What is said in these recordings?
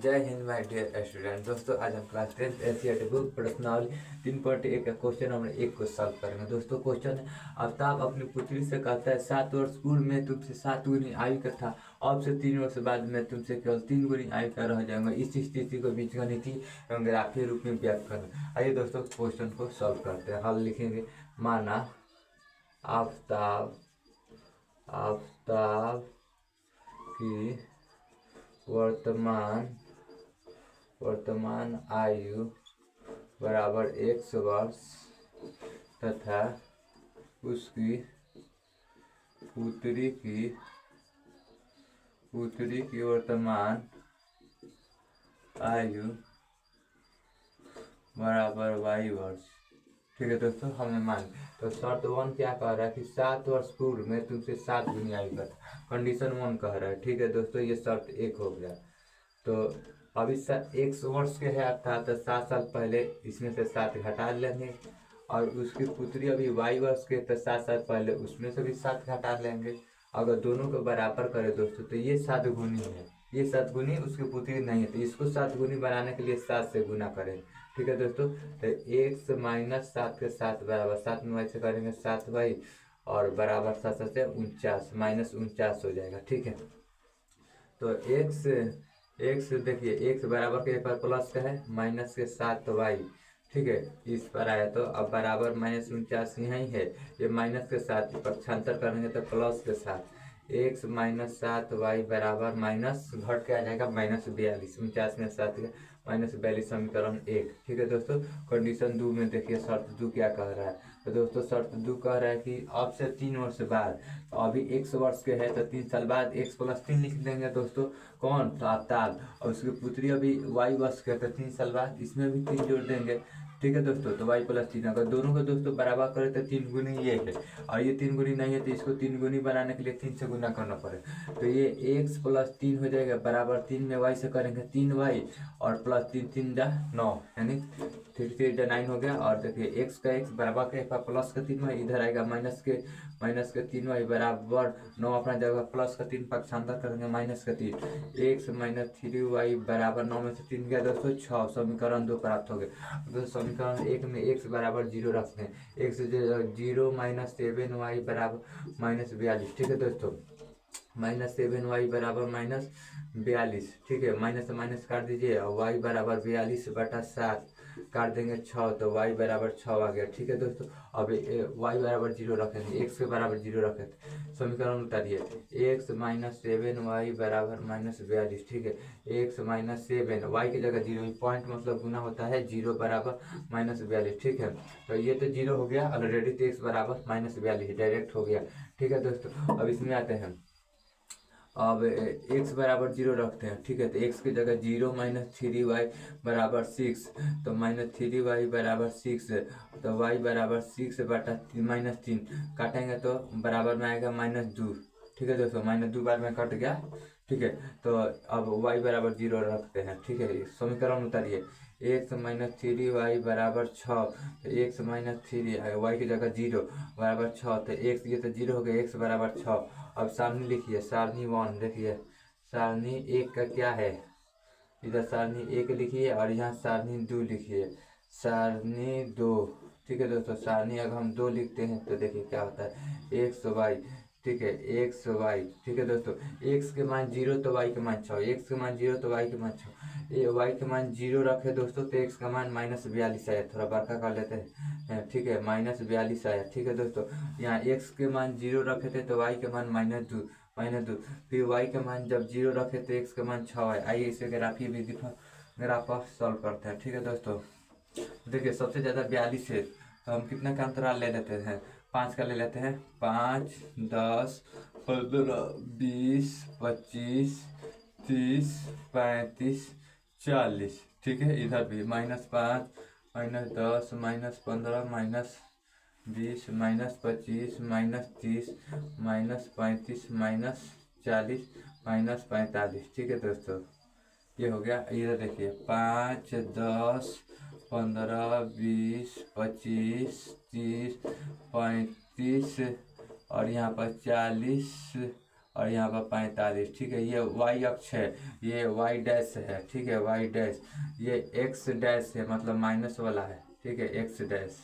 जय Hind my dear student. दोस्तों आज हम क्लास 10th एनसीईआरटी बुक प्रश्नावली 3.1 का क्वेश्चन नंबर 1 को सॉल्व करेंगे। दोस्तों क्वेश्चन है, आफ्ताब अपनी पुत्री से कहता है 7 वर्ष पूर्व में तुमसे 7 गुनी आयु का था, अब से 3 वर्ष बाद में तुमसे केवल 3 गुनी आयु का रह जाऊंगा। इस स्थिति को बीजगणितीय एवं ग्राफीय रूप में व्यक्त करना। आइए दोस्तों क्वेश्चन को सॉल्व करते हैं। हल लिखेंगे। माना आफ्ताब आफ्ताब की वर्तमान आयु बराबर 100 वर्ष तथा उसकी पुत्री की वर्तमान आयु बराबर y वर्ष। ठीक है दोस्तों, हमने मान तो शर्त 1 क्या कह रहा है कि 7 वर्ष पूर्व में तुमसे 7 गुनी आयु का था। कंडीशन 1 कह रहा है। ठीक है दोस्तों, ये शर्त 1 हो गया। तो अभी 100 वर्ष के है अर्थात 7 साल पहले इसमें से 7 घटा लेंगे, और उसकी पुत्री अभी y वर्ष के तो 7 साल पहले उसमें से भी 7 घटा लेंगे। अगर दोनों को बराबर करें दोस्तों तो ये 7 गुनी है, ये 7 गुनी उसकी पुत्री नहीं है, तो इसको 7 गुनी बनाने के लिए 7 से गुना करें। ठीक है दोस्तों, तो 1 माइनस 7 के 7 बराबर 7 में y से करेंगे 7y और बराबर 7 से 49 माइनस 49 हो जाएगा। ठीक है, तो x देखिए x बराबर के पर प्लस का है माइनस के 7y। ठीक है, इस पर आया तो अब बराबर माइनस 49 यहीं है, ये माइनस के साथ पक्षांतर करेंगे तो प्लस के साथ x माइनस 7y बराबर माइनस घट के आ जाएगा माइनस 42। 49 में 7 का माइनस 42 समीकरण 1। ठीक है दोस्तों, कंडीशन 2 में देखिए शर्त 2 क्या कह रहा है। तो दोस्तों शर्त 2 कह रहा है कि अब से 3 वर्ष बाद, तो अभी 100 वर्ष के है तो 3 साल बाद x प्लस 3 लिख देंगे दोस्तों। कौन? तो आफ्ताब। और उसकी पुत्री अभी y वर्ष के है तो 3 साल बाद इसमें भी 3 जोड़ देंगे। ठीक है दोस्तों, तो y प्लस 3 अगर दोनों को दोस्तों बराबर करें तो 3 गुनी ये है, और ये 3 गुनी नहीं है तो इसको 3 गुनी बनाने के लिए 3 से गुना करना पड़े, तो ये x प्लस 3 हो जाएगा बराबर 3 में y से करेंगे 3y और प्लस 3 3 जा 9 यानी 3 3 जा 9 हो गया। और देखिए x का x बराबर के प्लस का 3y इधर आएगा माइनस के 3y बराबर 9 अपना जगह प्लस का 3 पक्षांतर करेंगे माइनस का 3 x माइनस 3y बराबर 9 में से 3 गया दोस्तों 6। समीकरण 2 प्राप्त हो गया। तो समीकरण 1 में x बराबर 0 रखते हैं, x 0 माइनस 7y बराबर माइनस 42। ठीक है दोस्तों, माइनस 7y बराबर माइनस 42। ठीक है, माइनस से माइनस काट दीजिए और y बराबर 42/7 काट देंगे 6, तो y बराबर 6 आ गया। ठीक है दोस्तों, अब y बराबर 0 रखेंगे, x के बराबर 0 रखें, समीकरण उतारिए x माइनस 7y बराबर माइनस 42। ठीक है, x माइनस 7 y की जगह 0, पॉइंट मतलब गुना होता है 0 बराबर माइनस 42। ठीक है, तो ये तो 0 हो गया ऑलरेडी, तो x बराबर माइनस 42 डायरेक्ट हो गया। ठीक है दोस्तों, अब इसमें आते हैं। अब x बराबर 0 रखते हैं। ठीक है, तो x की जगह 0 माइनस 3y बराबर 6, तो माइनस 3y बराबर 6, तो y बराबर 6 बटा माइनस 3 काटेंगे तो बराबर में आएगा माइनस 2। ठीक है दोस्तों, माइनस 2 बार में कट गया। ठीक है, तो अब y बराबर 0 रखते हैं। ठीक है, समीकरण उतारिए x माइनस 3y बराबर 6, तो x माइनस 3 y की जगह 0 बराबर 6, तो x ये तो 0 हो गया, x बराबर 6। अब सारणी लिखिए, सारणी 1 देखिए, सारणी 1 का क्या है, इधर सारणी 1 लिखिए और यहाँ सारणी 2 लिखिए, सारणी 2। ठीक है दोस्तों, सारणी अगर हम 2 लिखते हैं तो देखिए क्या होता है, x y। ठीक है, x y। ठीक है दोस्तों, x के मान 0 तो y के मान 6, x के मान 0 तो y के मान 6, y के मान 0 रखे दोस्तों तो x का मान माइनस 42 आया, थोड़ा बड़का कर लेते हैं। ठीक है, माइनस 42 आया। ठीक है दोस्तों, यहाँ x के मान 0 रखे थे तो y के मान माइनस 2, फिर y के मान जब 0 रखे तो x के मान 6 है। आइए इसे ग्राफीय विधि पर ग्राफ सॉल्व करते हैं। ठीक है दोस्तों, देखिए सबसे ज़्यादा 42 है, तो हम कितना का अंतराल ले लेते हैं, 5 का ले लेते हैं। 5 10 15 20 25 30 35 40। ठीक है, इधर भी -5 -10 -15 -20 -25 -30 -35 -40 -45। ठीक है दोस्तों, ये हो गया। इधर देखिए 5 10 15 20 25 30 35 और यहाँ पर 40 और यहाँ पर 45, ठीक है। ये वाई अक्ष है, ये वाई डैश है, ठीक है, वाई डैश। ये एक्स डैश है, मतलब माइनस वाला है, ठीक है, एक्स डैश,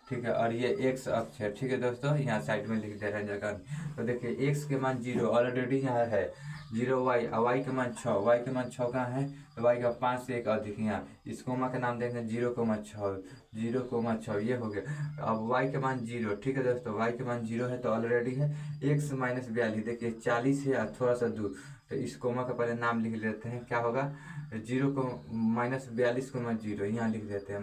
ठीक है। और ये एक्स अक्ष है, ठीक है दोस्तों, यहाँ साइड में लिख दे रहे हैं जगह। तो देखिए एक्स के मान 0 ऑलरेडी यहाँ है, 0 वाई, वाई के मान 6, वाई के मान 6 कहाँ है, तो वाई का 5 से 1 अधिक, यहाँ इस कोमा का नाम देंगे 0,6, 0,6, ये हो गया। अब वाई के मान 0, ठीक है दोस्तों, वाई के मान 0 है तो ऑलरेडी है एक्स माइनस 42, देखिए 40 है और थोड़ा सा दूर, तो इस कोमा का पहले नाम लिख लेते हैं, क्या होगा, 0 को माइनस 42,0, यहाँ लिख देते हैं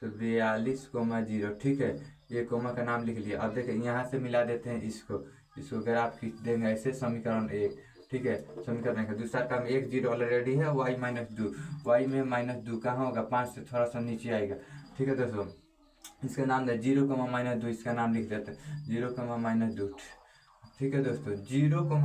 -42,0, ठीक है। ये कोमा का नाम लिख लिया। अब देखिए यहाँ से मिला देते हैं इसको ग्राफ खींच देंगे ऐसे, समीकरण 1, ठीक है। समीकरण का दूसरा काम 1 0 ऑलरेडी है, वाई -2, वाई में -2 कहाँ होगा, 5 से थोड़ा सा नीचे आएगा, ठीक है दोस्तों। इसका नाम है 0,-2, इसका नाम लिख देते हैं 0,-2, ठीक है दोस्तों। 0,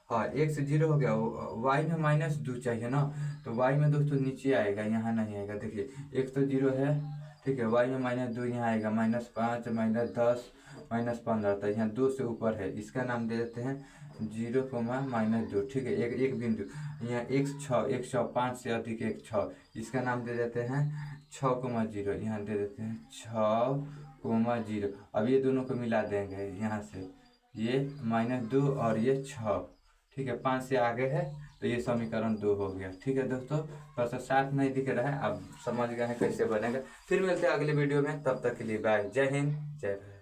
हाँ 1 से 0 हो गया, वाई में -2 चाहिए ना, तो वाई में दोस्तों नीचे आएगा, यहाँ नहीं आएगा, देखिए 1 तो 0 है, ठीक है। वाई में -2 यहाँ आएगा, -5, -10, -15, तो यहाँ 2 से ऊपर है, इसका नाम दे देते हैं 0,-2, ठीक है। एक बिंदु यहाँ 1 6, 5 से अधिक 1 6, इसका नाम दे देते हैं 6,0, यहाँ दे देते हैं 6,0। अब ये दोनों को मिला देंगे यहाँ से, ये -2 और ये 6, ठीक है, 5 से आगे है तो ये समीकरण 2 हो गया, ठीक है दोस्तों। थोड़ा सा साफ नहीं दिख रहा है, अब समझ गए हैं कैसे बनेगा। फिर मिलते हैं अगले वीडियो में, तब तक के लिए बाय, जय हिंद, जय भारत।